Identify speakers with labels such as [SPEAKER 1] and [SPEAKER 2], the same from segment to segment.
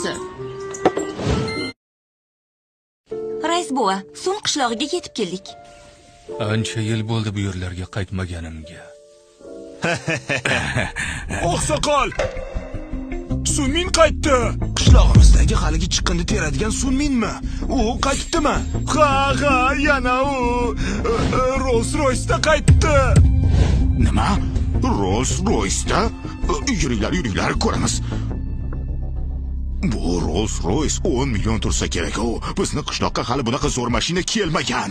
[SPEAKER 1] bo'lsin.
[SPEAKER 2] Rais bova, Sun qishlog'iga yetib keldik.
[SPEAKER 3] Ancha yil bo'ldi bu yerlarga qaytmaganimga.
[SPEAKER 4] Oqsoqol! Sunmin qaytdi. Qishlog'imizdagi haligi chiqindi teradigan Sunminmi? U qaytdimi? Ha, yana u Rolls-Royce'da qaytdi. Nima? Rolls-Royce'da? Yuringlar, ko'ramiz. Bu Rolls-Royce 10 million tursa kerak. U bizni qishloqqa hali bunaqa zo'r mashina kelmagan.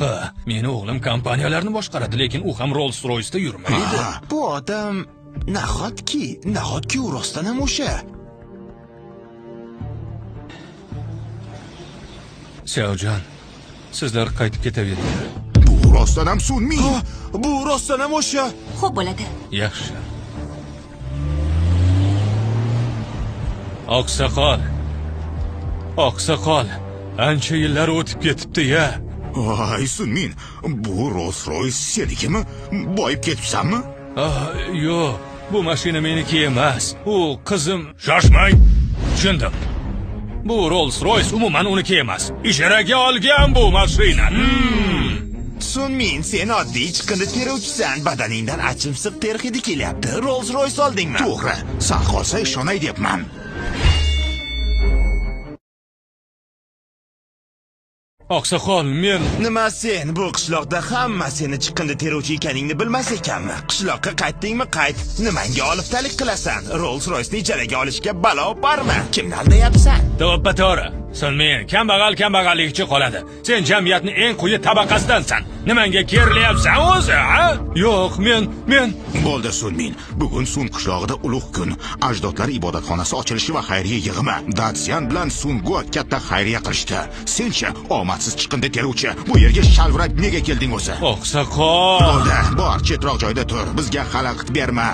[SPEAKER 3] Meni o'g'lim kompaniyalarni boshqaradi, lekin u ham Rolls-Royce'da yurmaydi.
[SPEAKER 4] Bu odam nahotki u rostdan ham o'sha.
[SPEAKER 3] Xiaojan, sizlar qaytib ketaveringlar.
[SPEAKER 4] Bu rostdan ham Sunmin. Bu rostdan ham o'sha.
[SPEAKER 2] Xo'p bo'ladi.
[SPEAKER 3] Yaxshi. Oqsoqol, ancha yillar o'tib ketibdi-ya.
[SPEAKER 4] Voy Sunmin, bu Rolls-Royce senikimi? Boyib ketibsanmi?
[SPEAKER 3] Yo'q, bu mashina meniki emas. U qizim. Shoshmang. Tushundim. Bu Rolls-Royce umuman uniki emas. Ijaraga olgan bu mashina.
[SPEAKER 4] Sunmin, sen oddiy chiqindi teruvchisan. Badaningdan achimsiq ter hidi kelyapti. Rolls-Royce oldingmi? To'g'ri. San qolsa ishonay debman.
[SPEAKER 3] Oqsoqol, men...
[SPEAKER 4] Nima sen bu qishloqda hamma seni chiqindi teruvchi ekaningni bilmas ekanmi? Qishloqqa qaytdingmi, qayt. Nimanga oliftalik qilasan? Rolls-Royce'ni ijaraga olishga balo bormi? Kimni aldayapsan?
[SPEAKER 3] To'g'ri. Sunmin, kambag'alligicha qoladi. Sen jamiyatning eng quyi tabaqasidansan. Nimanga kerilyapsan o'zi, ha? Yo'q, men...
[SPEAKER 4] Bo'ldi Sunmin. Bugun Sun qishlog'ida ulug' kun. Ajdodlar ibodatxonasi ochilishi va xayriya yig'imi. Datsian bilan Sungo katta xayriya qilishdi. Senchi, omadsiz chiqindi teruvchi, bu yerga shalvirab nega kelding o'zi?
[SPEAKER 3] Oqsoqol.
[SPEAKER 4] Bo'ldi, bor, chetroq joyda tur. Bizga xalaqit berma.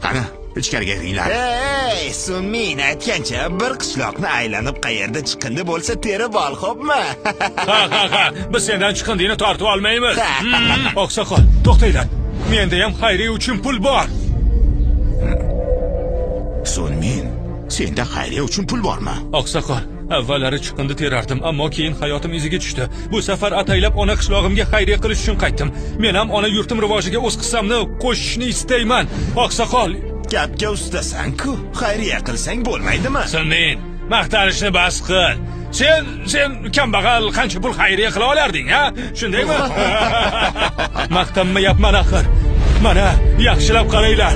[SPEAKER 4] Qani, ichkariga kiringlar. Ey, Sunmin aytgancha bir qishloqni aylanib qayerda chiqindi bo'lsa terib ol, xo'pmi?
[SPEAKER 3] Ha. Biz sendan chiqindini tortib olmaymiz. Oqsoqol, to'xtanglar. Menda ham xayriya uchun pul bor.
[SPEAKER 4] Sunmin, senda xayriya uchun pul bormi?
[SPEAKER 3] Oqsoqol, avvallari chiqindi terardim, ammo keyin hayotim iziga tushdi. Bu safar ataylab ona qishlog'imga xayriya qilish uchun qaytdim. Men ham ona yurtim rivojiga o'z hissamni qo'shishni istayman. Oqsoqol,
[SPEAKER 4] gapga ustasan-ku. Xayriya qilsang bo'lmaydimi?
[SPEAKER 3] Sunmin, maqtanishni bas qil. Sen kambag'al qancha pul xayriya qila olarding, ha? Shundaymi? Maqtanmayapman axir. Mana, yaxshilab qaranglar.